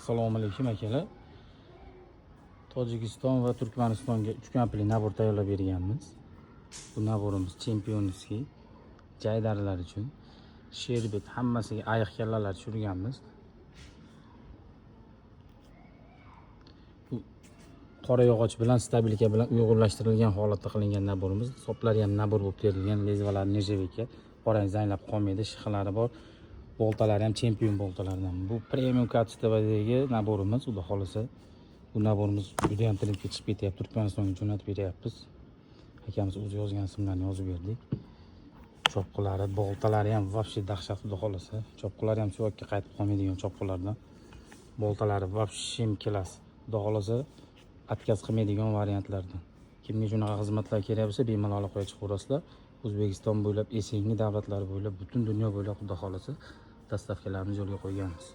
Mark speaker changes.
Speaker 1: Assalomu alaykum akalar. Tojikiston va Turkmanistonga 3 komplet nabor tayyorlab berganmiz. Bu naborimiz chempionskiy jaydarilar uchun. Sherbet hammasiga ayiq kallalar tushirganmiz. Bu qora yog'och bilan stabilka bilan uyg'unlashtirilgan holatda qilingan naborimiz. Soplari ham nabor bo'lib terilgan, lezvalar nejevika, qorang zanglab qolmaydi, shixalari bor. Boltalari ham chempion boltalardan. Bu premium kачестводagi naborimiz, xudo xolasa. Bu naborimiz juda ham trendga chiqib ketyapti. Turkmanistonga jo'natib beryapmiz. Akamiz o'zi yozgan ismlarni yozib berdik. Chopqilari, boltalari ham vobshe dahshat, xudo xolasa. Chopqilari ham suvakka qaytib qolmaydigan chopqilardan. Boltalari vobshe klass. Xudo xolasa отказ qilmaydigan variantlardan. Kimga shunaqa xizmatlar kerak bo'lsa, bemalol aloqaga chiqaverasizlar. O'zbekiston bo'ylab, Esenli davlatlari bo'ylab, butun dunyo bo'ylab xudo xolasa dastavkalarni yo'lga qo'yganmiz.